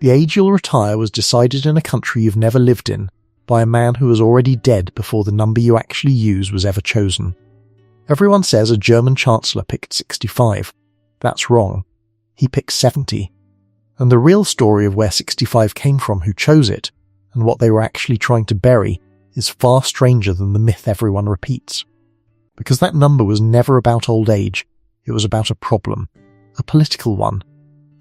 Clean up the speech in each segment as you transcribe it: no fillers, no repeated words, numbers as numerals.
The age you'll retire was decided in a country you've never lived in by a man who was already dead before the number you actually use was ever chosen. Everyone says a German chancellor picked 65. That's wrong. He picked 70. And the real story of where 65 came from, who chose it, and what they were actually trying to bury is far stranger than the myth everyone repeats. Because that number was never about old age, it was about a problem, a political one.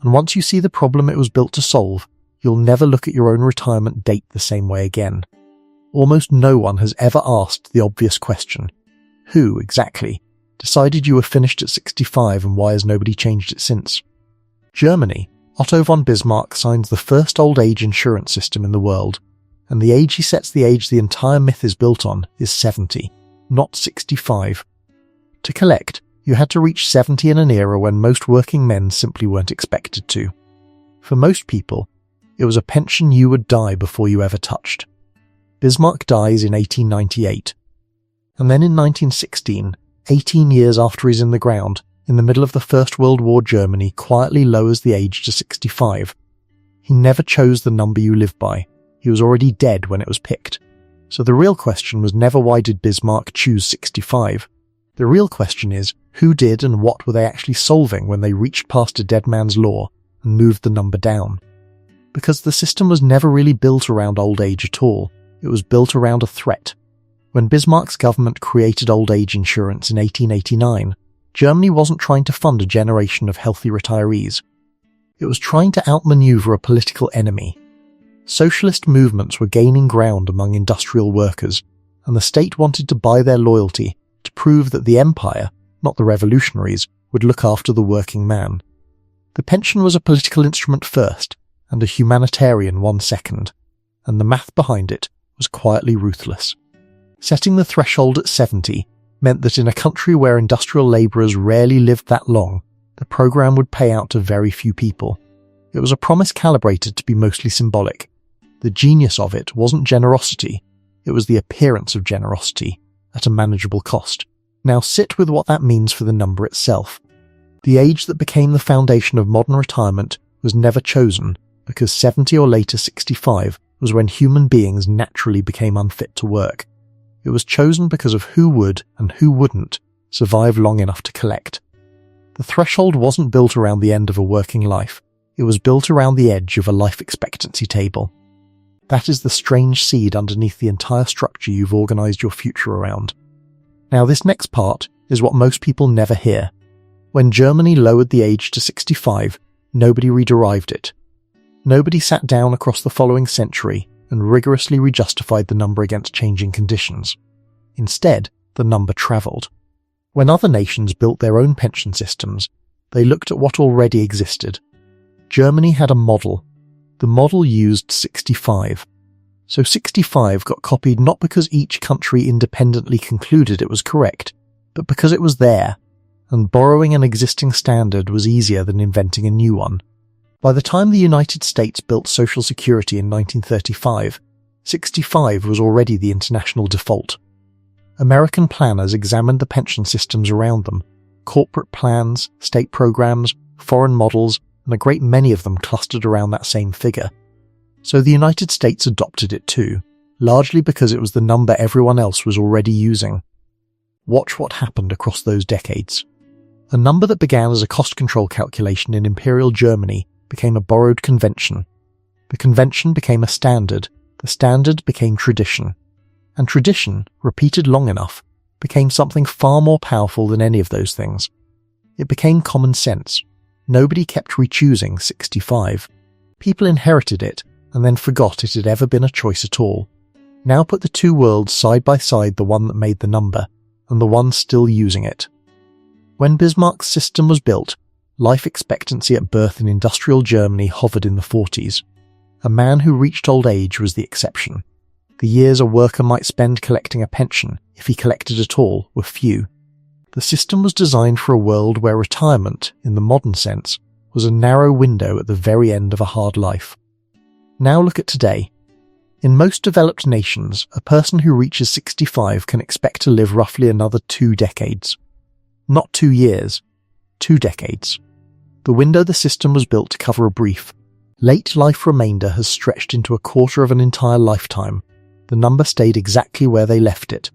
And once you see the problem it was built to solve, you'll never look at your own retirement date the same way again. Almost no one has ever asked the obvious question: who, exactly, decided you were finished at 65 and why has nobody changed it since? Germany. Otto von Bismarck signs the first old age insurance system in the world, and the age he sets the age the entire myth is built on is 70, not 65. To collect, you had to reach 70 in an era when most working men simply weren't expected to. For most people, it was a pension you would die before you ever touched. Bismarck dies in 1898. And then in 1916, 18 years after he's in the ground, in the middle of the First World War, Germany quietly lowers the age to 65. He never chose the number you live by. He was already dead when it was picked. So the real question was never why did Bismarck choose 65. The real question is, who did and what were they actually solving when they reached past a dead man's law and moved the number down? Because the system was never really built around old age at all. It was built around a threat. When Bismarck's government created old age insurance in 1889, Germany wasn't trying to fund a generation of healthy retirees. It was trying to outmaneuver a political enemy. Socialist movements were gaining ground among industrial workers, and the state wanted to buy their loyalty to prove that the empire, not the revolutionaries, would look after the working man. The pension was a political instrument first, and a humanitarian one second, and the math behind it was quietly ruthless. Setting the threshold at 70 meant that in a country where industrial labourers rarely lived that long, the programme would pay out to very few people. It was a promise calibrated to be mostly symbolic. The genius of it wasn't generosity, it was the appearance of generosity, at a manageable cost. Now sit with what that means for the number itself. The age that became the foundation of modern retirement was never chosen, because 70 or later 65 was when human beings naturally became unfit to work. It was chosen because of who would and who wouldn't survive long enough to collect. The threshold wasn't built around the end of a working life, it was built around the edge of a life expectancy table. That is the strange seed underneath the entire structure you've organised your future around. Now this next part is what most people never hear. When Germany lowered the age to 65, nobody re-derived it. Nobody sat down across the following century and rigorously rejustified the number against changing conditions. Instead, the number travelled. When other nations built their own pension systems, they looked at what already existed. Germany had a model. The model used 65. So 65 got copied not because each country independently concluded it was correct, but because it was there, and borrowing an existing standard was easier than inventing a new one. By the time the United States built Social Security in 1935, 65 was already the international default. American planners examined the pension systems around them, corporate plans, state programs, foreign models, and a great many of them clustered around that same figure. So the United States adopted it too, largely because it was the number everyone else was already using. Watch what happened across those decades. A number that began as a cost control calculation in Imperial Germany became a borrowed convention. The convention became a standard, the standard became tradition. And tradition, repeated long enough, became something far more powerful than any of those things. It became common sense. Nobody kept re-choosing 65. People inherited it and then forgot it had ever been a choice at all. Now put the two worlds side by side, the one that made the number, and the one still using it. When Bismarck's system was built, life expectancy at birth in industrial Germany hovered in the 40s. A man who reached old age was the exception. The years a worker might spend collecting a pension, if he collected at all, were few. The system was designed for a world where retirement, in the modern sense, was a narrow window at the very end of a hard life. Now look at today. In most developed nations, a person who reaches 65 can expect to live roughly another 2 decades. Not 2 years, 2 decades. The window the system was built to cover a brief, Late life remainder has stretched into a quarter of an entire lifetime. The number stayed exactly where they left it.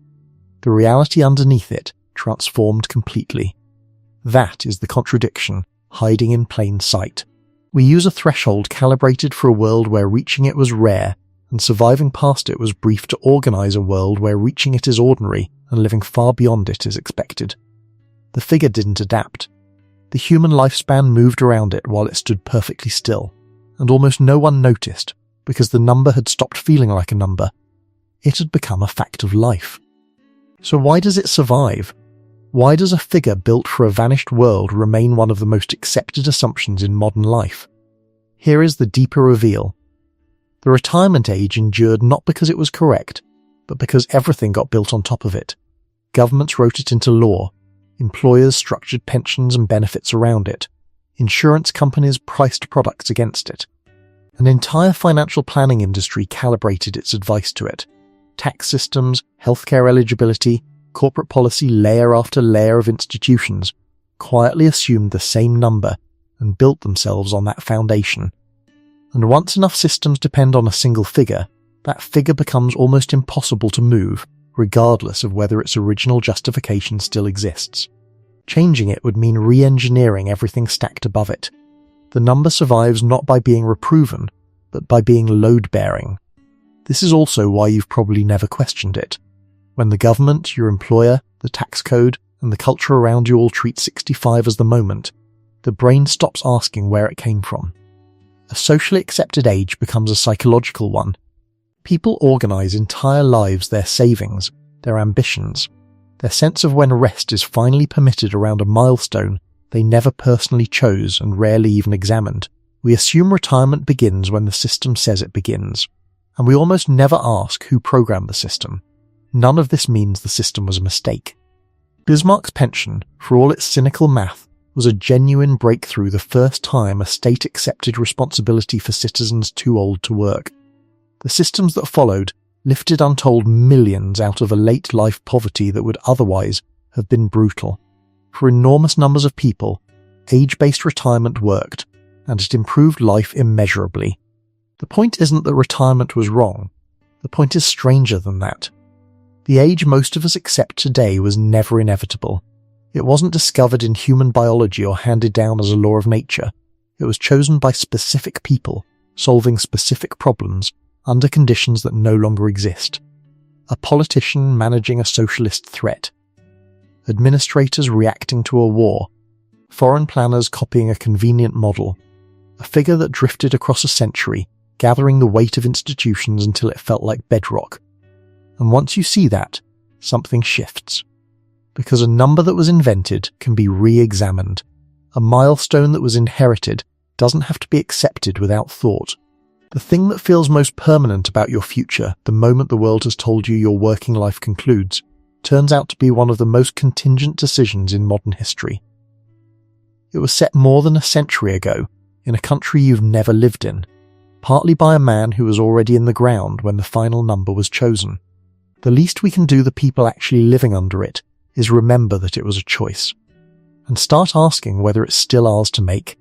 The reality underneath it transformed completely. That is the contradiction, hiding in plain sight. We use a threshold calibrated for a world where reaching it was rare, and surviving past it was brief to organise a world where reaching it is ordinary and living far beyond it is expected. The figure didn't adapt. The human lifespan moved around it while it stood perfectly still, and almost no one noticed because the number had stopped feeling like a number. It had become a fact of life. So why does it survive? Why does a figure built for a vanished world remain one of the most accepted assumptions in modern life? Here is the deeper reveal. The retirement age endured not because it was correct, but because everything got built on top of it. Governments wrote it into law. Employers structured pensions and benefits around it. Insurance companies priced products against it. An entire financial planning industry calibrated its advice to it. Tax systems, healthcare eligibility, corporate policy, layer after layer of institutions quietly assumed the same number and built themselves on that foundation. And once enough systems depend on a single figure, that figure becomes almost impossible to move, regardless of whether its original justification still exists. Changing it would mean re-engineering everything stacked above it. The number survives not by being reproven, but by being load-bearing. This is also why you've probably never questioned it. When the government, your employer, the tax code, and the culture around you all treat 65 as the moment, the brain stops asking where it came from. A socially accepted age becomes a psychological one. People organise entire lives, their savings, their ambitions, their sense of when rest is finally permitted around a milestone they never personally chose and rarely even examined. We assume retirement begins when the system says it begins, and we almost never ask who programmed the system. None of this means the system was a mistake. Bismarck's pension, for all its cynical math, was a genuine breakthrough, the first time a state accepted responsibility for citizens too old to work. The systems that followed lifted untold millions out of a late-life poverty that would otherwise have been brutal. For enormous numbers of people, age-based retirement worked, and it improved life immeasurably. The point isn't that retirement was wrong. The point is stranger than that. The age most of us accept today was never inevitable. It wasn't discovered in human biology or handed down as a law of nature. It was chosen by specific people, solving specific problems, under conditions that no longer exist. A politician managing a socialist threat. Administrators reacting to a war. Foreign planners copying a convenient model. A figure that drifted across a century, gathering the weight of institutions until it felt like bedrock. And once you see that, something shifts. Because a number that was invented can be re-examined. A milestone that was inherited doesn't have to be accepted without thought. The thing that feels most permanent about your future, the moment the world has told you your working life concludes, turns out to be one of the most contingent decisions in modern history. It was set more than a century ago, in a country you've never lived in, partly by a man who was already in the ground when the final number was chosen. The least we can do, the people actually living under it, is remember that it was a choice, and start asking whether it's still ours to make.